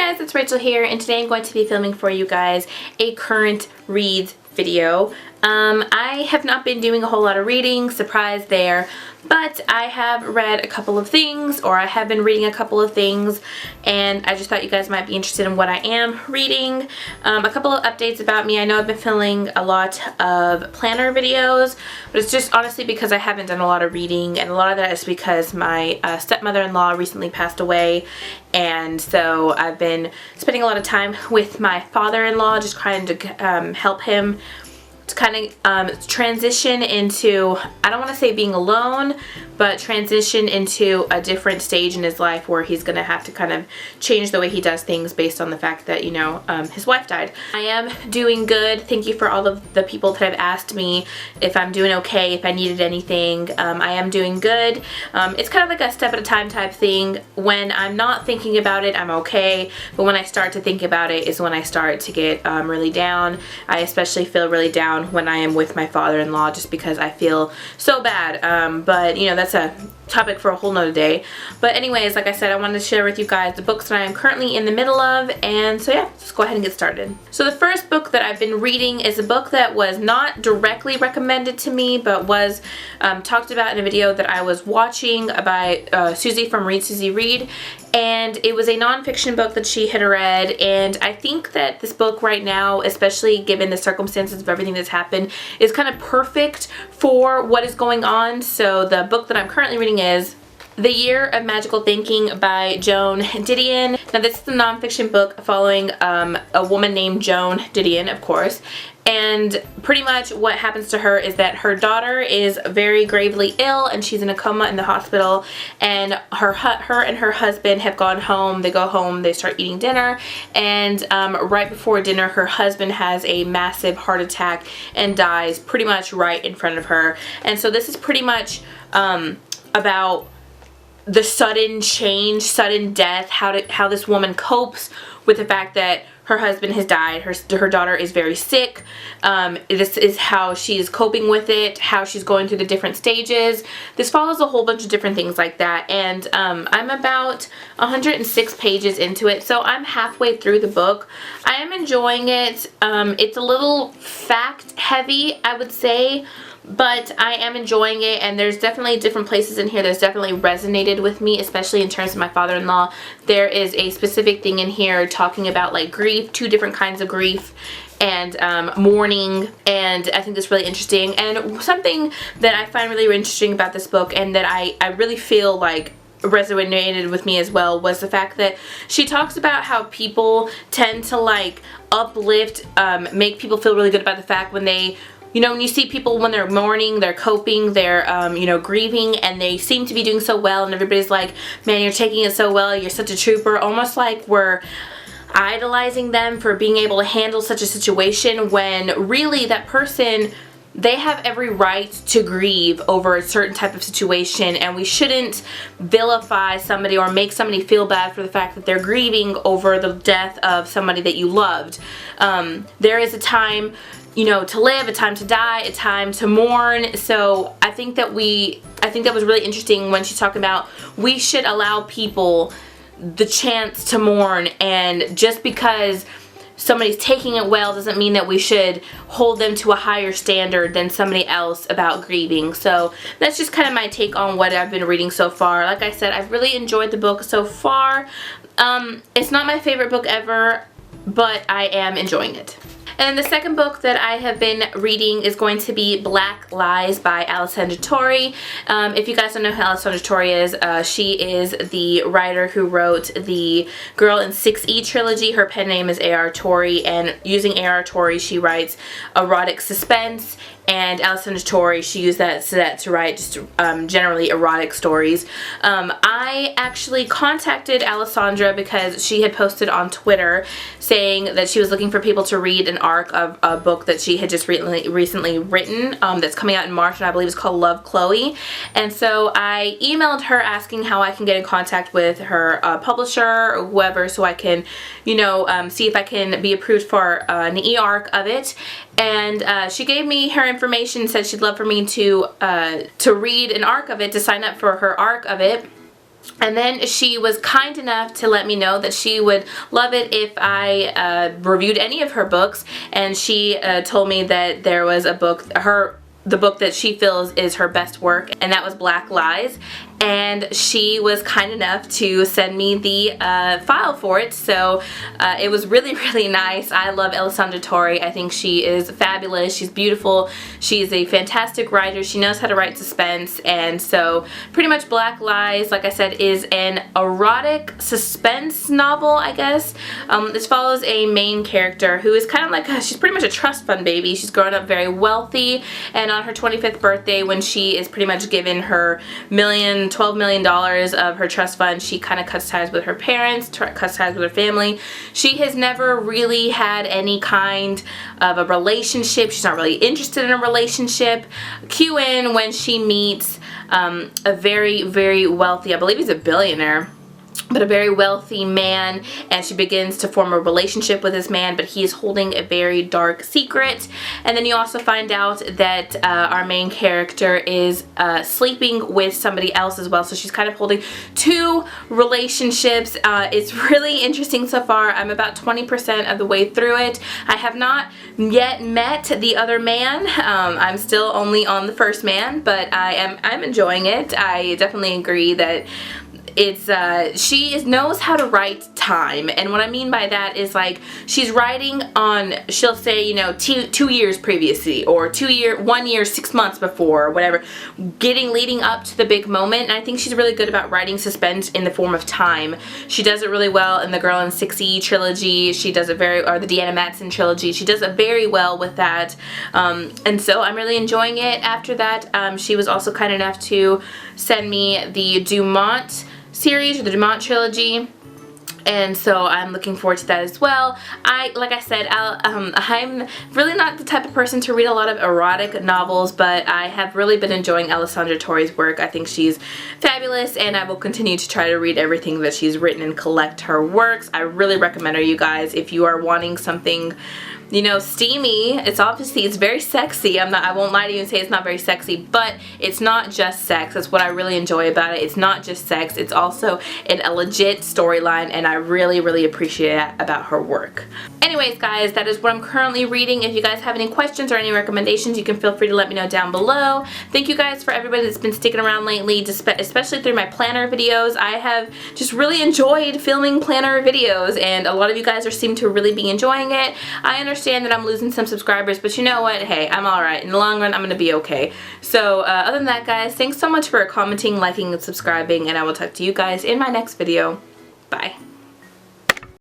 guys, it's Rachel here, and today I'm going to be filming for you guys a current reads video. I have not been doing a whole lot of reading, surprise there, but I have read a couple of things, or I have been reading a couple of things, and I just thought you guys might be interested in what I am reading. A couple of updates about me. I know I've been filming a lot of planner videos, but it's just honestly because I haven't done a lot of reading, and a lot of that is because my stepmother-in-law recently passed away, and so I've been spending a lot of time with my father-in-law, just trying to help him to kind of transition into, I don't want to say being alone, but transition into a different stage in his life where he's going to have to kind of change the way he does things based on the fact that, you know, his wife died. I am doing good. Thank you for all of the people that have asked me if I'm doing okay, if I needed anything. I am doing good. It's kind of like a step at a time type thing. When I'm not thinking about it, I'm okay, but when I start to think about it is when I start to get really down. I especially feel really down when I am with my father-in-law, just because I feel so bad, but you know, that's a topic for a whole nother day. But anyways, like I said, I wanted to share with you guys the books that I am currently in the middle of, and so yeah, let's go ahead and get started. So the first book that I've been reading is a book that was not directly recommended to me, but was talked about in a video that I was watching by Susie from Read Susie Read, and it was a nonfiction book that she had read, and I think that this book right now, especially given the circumstances of everything that's happened, is kind of perfect for what is going on. So the book that I'm currently reading is The Year of Magical Thinking by Joan Didion. Now this is a nonfiction book following a woman named Joan Didion, of course. And pretty much what happens to her is that her daughter is very gravely ill and she's in a coma in the hospital, and her and her husband have gone home. They go home, they start eating dinner, and right before dinner her husband has a massive heart attack and dies pretty much right in front of her. And so this is pretty much about the sudden change, sudden death, how this woman copes with the fact that her husband has died, her daughter is very sick. This is how she's coping with it, how she's going through the different stages. This follows a whole bunch of different things like that, and I'm about 106 pages into it, so I'm halfway through the book. I am enjoying it. It's a little fact heavy, I would say, but I am enjoying it, and there's definitely different places in here that's definitely resonated with me, especially in terms of my father-in-law. There is a specific thing in here talking about like grief, two different kinds of grief, and mourning, and I think that's really interesting. And something that I find really interesting about this book, and that I really feel like resonated with me as well, was the fact that she talks about how people tend to like uplift, make people feel really good about the fact when they, you know, when you see people when they're mourning, they're coping, they're, you know, grieving, and they seem to be doing so well, and everybody's like, man, you're taking it so well, you're such a trooper, almost like we're idolizing them for being able to handle such a situation, when really that person, they have every right to grieve over a certain type of situation, and we shouldn't vilify somebody or make somebody feel bad for the fact that they're grieving over the death of somebody that you loved. There is a time, you know, to live, a time to die, a time to mourn. So I think that was really interesting when she's talking about we should allow people the chance to mourn, and just because somebody's taking it well doesn't mean that we should hold them to a higher standard than somebody else about grieving. So that's just kind of my take on what I've been reading so far. Like I said, I've really enjoyed the book so far. It's not my favorite book ever, but I am enjoying it. And the second book that I have been reading is going to be Black Lies by Alessandra Torre. If you guys don't know who Alessandra Torre is, she is the writer who wrote the Girl in 6E trilogy. Her pen name is A.R. Torre, and using A.R. Torre, she writes erotic suspense, and Alessandra Torre, she used that to write just generally erotic stories. I actually contacted Alessandra because she had posted on Twitter saying that she was looking for people to read an arc of a book that she had just recently written that's coming out in March, and I believe it's called Love, Chloe. And so I emailed her asking how I can get in contact with her publisher or whoever, so I can, you know, see if I can be approved for an e-arc of it. And she gave me her information, said she'd love for me to read an arc of it, to sign up for her arc of it. And then she was kind enough to let me know that she would love it if I reviewed any of her books, and she told me that there was a book, the book that she feels is her best work, and that was Black Lies. And she was kind enough to send me the file for it, so it was really, really nice. I love Alessandra Torre. I think she is fabulous. She's beautiful. She's a fantastic writer. She knows how to write suspense, and so pretty much Black Lies, like I said, is an erotic suspense novel, I guess. This follows a main character who is kind of like, she's pretty much a trust fund baby. She's grown up very wealthy, and on her 25th birthday, when she is pretty much given her $12 million of her trust fund, she kind of cuts ties with her parents, cuts ties with her family. She has never really had any kind of a relationship. She's not really interested in a relationship. Cue in when she meets a very, very wealthy, I believe he's a billionaire, but a very wealthy man, and she begins to form a relationship with this man, but he is holding a very dark secret. And then you also find out that our main character is sleeping with somebody else as well, so she's kind of holding two relationships. It's really interesting so far. I'm about 20% of the way through it. I have not yet met the other man. I'm still only on the first man, but I'm enjoying it. I definitely agree that she knows how to write time, and what I mean by that is, like, she's writing on, she'll say, you know, 2 years previously, or 1 year 6 months before, or whatever, leading up to the big moment. And I think she's really good about writing suspense in the form of time. She does it really well in the Girl in 6E trilogy. She does it or the Deanna Matson trilogy. She does it very well with that, and so I'm really enjoying it. After that, she was also kind enough to send me the Dumont series, or the Dumont trilogy, and so I'm looking forward to that as well. Like I said, I'm really not the type of person to read a lot of erotic novels, but I have really been enjoying Alessandra Torre's work. I think she's fabulous, and I will continue to try to read everything that she's written and collect her works. I really recommend her, you guys, if you are wanting something, you know, steamy. It's very sexy. I won't lie to you and say it's not very sexy, but it's not just sex. That's what I really enjoy about it. It's not just sex. It's also a legit storyline, and I really, really appreciate that about her work. Anyways, guys, that is what I'm currently reading. If you guys have any questions or any recommendations, you can feel free to let me know down below. Thank you guys for everybody that's been sticking around lately, especially through my planner videos. I have just really enjoyed filming planner videos, and a lot of you guys seem to really be enjoying it. I understand that I'm losing some subscribers, but you know what? Hey, I'm alright. In the long run, I'm going to be okay. So, other than that, guys, thanks so much for commenting, liking, and subscribing, and I will talk to you guys in my next video. Bye.